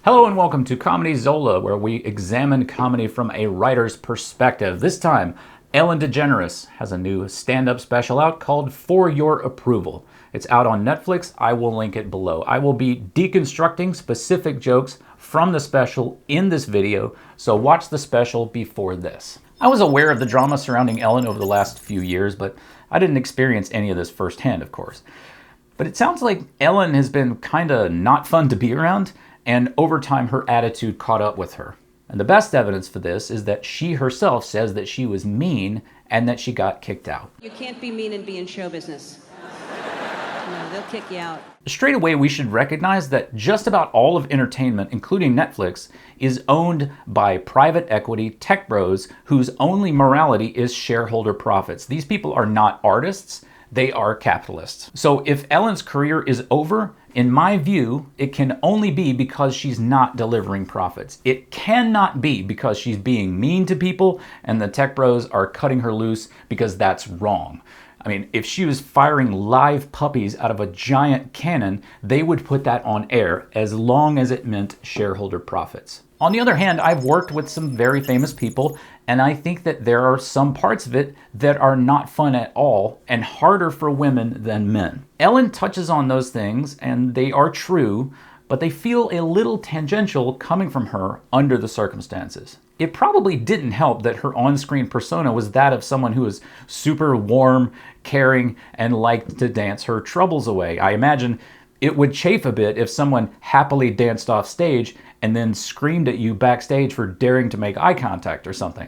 Hello and welcome to Comedy Zola, where we examine comedy from a writer's perspective. This time, Ellen DeGeneres has a new stand-up special out called For Your Approval. It's out on Netflix. I will link it below. I will be deconstructing specific jokes from the special in this video, so watch the special before this. I was aware of the drama surrounding Ellen over the last few years, but I didn't experience any of this firsthand, of course. But it sounds like Ellen has been kinda not fun to be around, and over time her attitude caught up with her. And the best evidence for this is that she herself says that she was mean and that she got kicked out. You can't be mean and be in show business. No, they'll kick you out. Straight away, we should recognize that just about all of entertainment, including Netflix, is owned by private equity tech bros whose only morality is shareholder profits. These people are not artists, they are capitalists. So if Ellen's career is over, in my view, it can only be because she's not delivering profits. It cannot be because she's being mean to people and the tech bros are cutting her loose because that's wrong. I mean, if she was firing live puppies out of a giant cannon, they would put that on air as long as it meant shareholder profits. On the other hand, I've worked with some very famous people, and I think that there are some parts of it that are not fun at all and harder for women than men. Ellen touches on those things, and they are true, but they feel a little tangential coming from her under the circumstances. It probably didn't help that her on-screen persona was that of someone who was super warm, caring, and liked to dance her troubles away. I imagine it would chafe a bit if someone happily danced off stage and then screamed at you backstage for daring to make eye contact or something.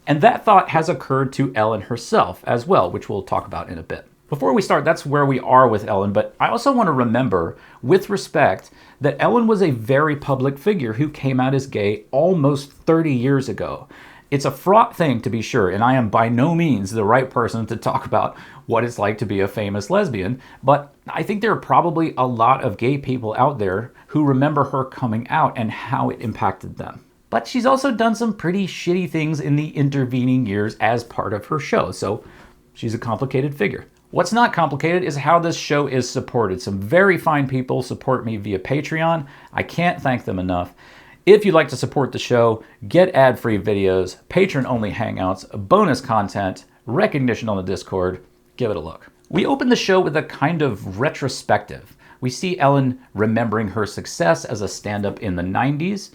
And that thought has occurred to Ellen herself as well, which we'll talk about in a bit. Before we start, that's where we are with Ellen, but I also want to remember, with respect, that Ellen was a very public figure who came out as gay almost 30 years ago. It's a fraught thing, to be sure, and I am by no means the right person to talk about what it's like to be a famous lesbian, but I think there are probably a lot of gay people out there who remember her coming out and how it impacted them. But she's also done some pretty shitty things in the intervening years as part of her show, so she's a complicated figure. What's not complicated is how this show is supported. Some very fine people support me via Patreon. I can't thank them enough. If you'd like to support the show, get ad-free videos, patron-only hangouts, bonus content, recognition on the Discord, give it a look. We open the show with a kind of retrospective. We see Ellen remembering her success as a stand-up in the 90s.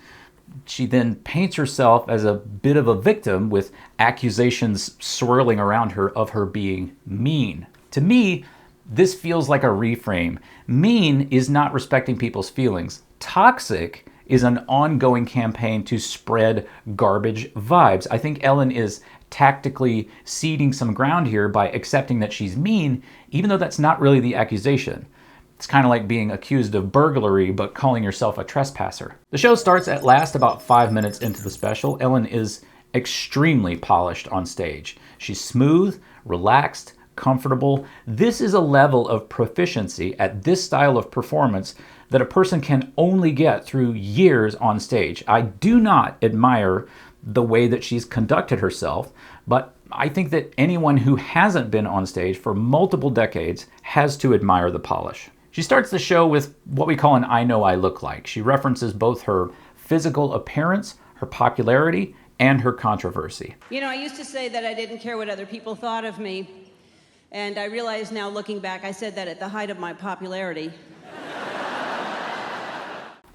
She then paints herself as a bit of a victim with accusations swirling around her of her being mean. To me, this feels like a reframe. Mean is not respecting people's feelings. Toxic is an ongoing campaign to spread garbage vibes. I think Ellen is tactically ceding some ground here by accepting that she's mean, even though that's not really the accusation. It's kind of like being accused of burglary, but calling yourself a trespasser. The show starts at last about 5 minutes into the special. Ellen is extremely polished on stage. She's smooth, relaxed, comfortable. This is a level of proficiency at this style of performance that a person can only get through years on stage. I do not admire the way that she's conducted herself, but I think that anyone who hasn't been on stage for multiple decades has to admire the polish. She starts the show with what we call an I know I look like. She references both her physical appearance, her popularity, and her controversy. You know, I used to say that I didn't care what other people thought of me, and I realize now, looking back, I said that at the height of my popularity.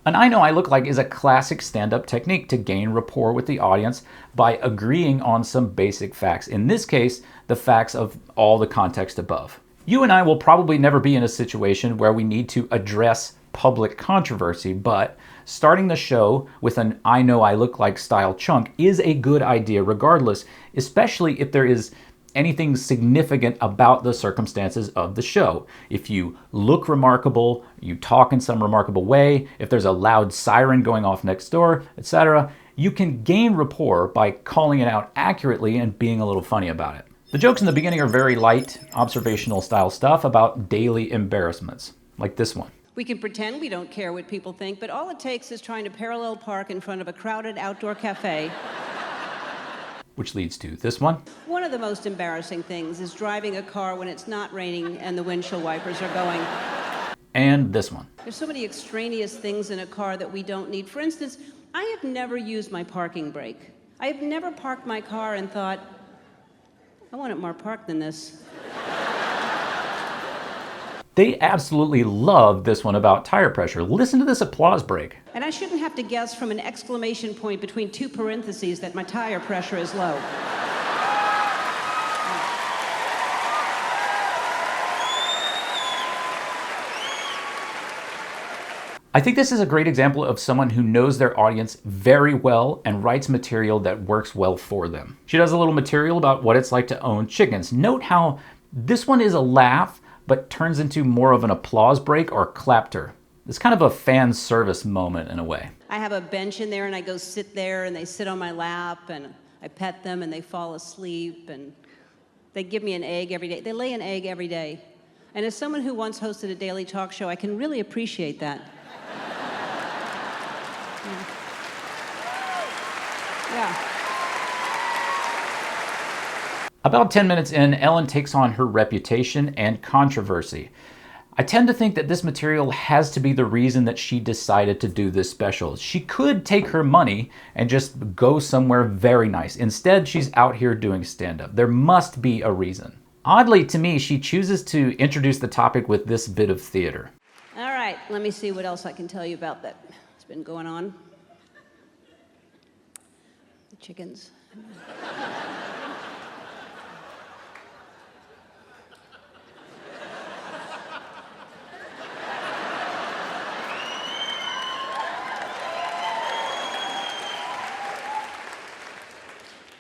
An I know I look like is a classic stand-up technique to gain rapport with the audience by agreeing on some basic facts. In this case, the facts of all the context above. You and I will probably never be in a situation where we need to address public controversy, but starting the show with an I know I look like style chunk is a good idea regardless, especially if there is anything significant about the circumstances of the show. If you look remarkable, you talk in some remarkable way, if there's a loud siren going off next door, etc., you can gain rapport by calling it out accurately and being a little funny about it. The jokes in the beginning are very light, observational style stuff about daily embarrassments, like this one. We can pretend we don't care what people think, but all it takes is trying to parallel park in front of a crowded outdoor cafe. Which leads to this one. One of the most embarrassing things is driving a car when it's not raining and the windshield wipers are going. And this one. There's so many extraneous things in a car that we don't need. For instance, I have never used my parking brake. I have never parked my car and thought, I want it more parked than this. They absolutely love this one about tire pressure. Listen to this applause break. And I shouldn't have to guess from an exclamation point between two parentheses that my tire pressure is low. I think this is a great example of someone who knows their audience very well and writes material that works well for them. She does a little material about what it's like to own chickens. Note how this one is a laugh, but turns into more of an applause break or clapter. It's kind of a fan service moment in a way. I have a bench in there and I go sit there and they sit on my lap and I pet them and they fall asleep and they give me an egg every day. They lay an egg every day. And as someone who once hosted a daily talk show, I can really appreciate that. Yeah. About 10 minutes in, Ellen takes on her reputation and controversy. I tend to think that this material has to be the reason that she decided to do this special. She could take her money and just go somewhere very nice. Instead, she's out here doing stand-up. There must be a reason. Oddly to me, she chooses to introduce the topic with this bit of theater. All right, let me see what else I can tell you about that. It's been going on. The chickens.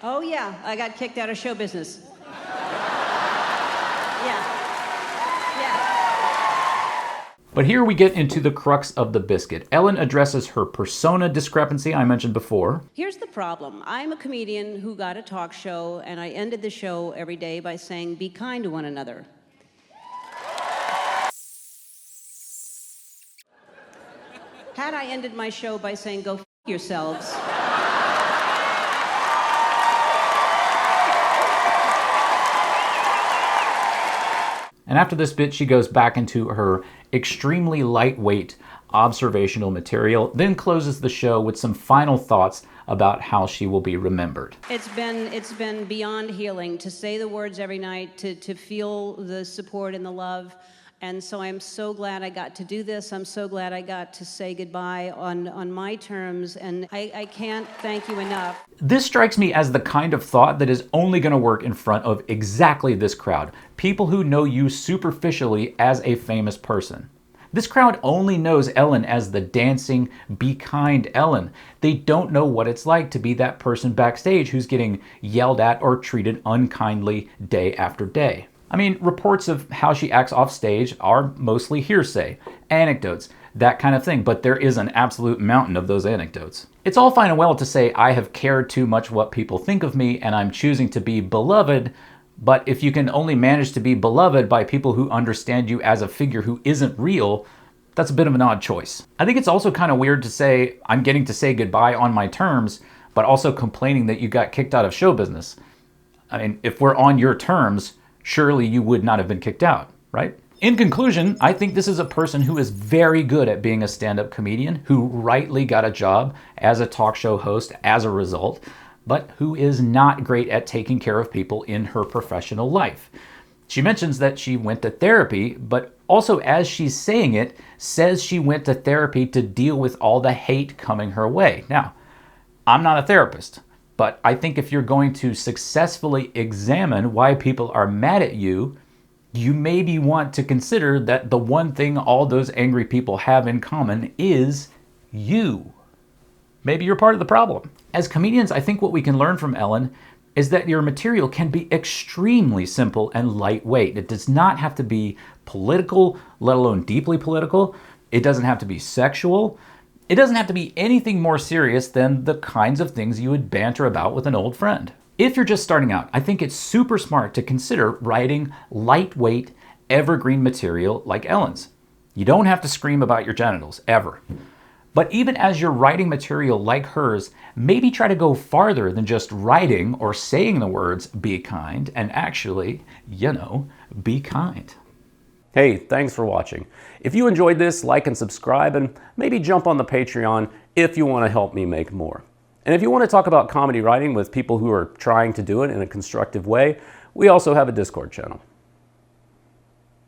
Oh yeah, I got kicked out of show business. But here we get into the crux of the biscuit. Ellen addresses her persona discrepancy I mentioned before. Here's the problem. I'm a comedian who got a talk show, and I ended the show every day by saying, be kind to one another. Had I ended my show by saying, go f*** yourselves, And after this bit, she goes back into her extremely lightweight observational material, then closes the show with some final thoughts about how she will be remembered. It's been beyond healing to say the words every night, to feel the support and the love. And so I'm so glad I got to do this. I'm so glad I got to say goodbye on my terms, and I can't thank you enough. This strikes me as the kind of thought that is only going to work in front of exactly this crowd. People who know you superficially as a famous person. This crowd only knows Ellen as the dancing, be kind Ellen. They don't know what it's like to be that person backstage who's getting yelled at or treated unkindly day after day. I mean, reports of how she acts off stage are mostly hearsay, anecdotes, that kind of thing, but there is an absolute mountain of those anecdotes. It's all fine and well to say I have cared too much what people think of me and I'm choosing to be beloved, but if you can only manage to be beloved by people who understand you as a figure who isn't real, that's a bit of an odd choice. I think it's also kind of weird to say I'm getting to say goodbye on my terms, but also complaining that you got kicked out of show business. I mean, if we're on your terms, surely you would not have been kicked out, right? In conclusion, I think this is a person who is very good at being a stand-up comedian, who rightly got a job as a talk show host as a result, but who is not great at taking care of people in her professional life. She mentions that she went to therapy, but also as she's saying it, says she went to therapy to deal with all the hate coming her way. Now, I'm not a therapist, but I think if you're going to successfully examine why people are mad at you, you maybe want to consider that the one thing all those angry people have in common is you. Maybe you're part of the problem. As comedians, I think what we can learn from Ellen is that your material can be extremely simple and lightweight. It does not have to be political, let alone deeply political. It doesn't have to be sexual. It doesn't have to be anything more serious than the kinds of things you would banter about with an old friend. If you're just starting out, I think it's super smart to consider writing lightweight, evergreen material like Ellen's. You don't have to scream about your genitals, ever. But even as you're writing material like hers, maybe try to go farther than just writing or saying the words, be kind, and actually, be kind. Hey, thanks for watching. If you enjoyed this, like and subscribe, and maybe jump on the Patreon if you want to help me make more. And if you want to talk about comedy writing with people who are trying to do it in a constructive way, we also have a Discord channel.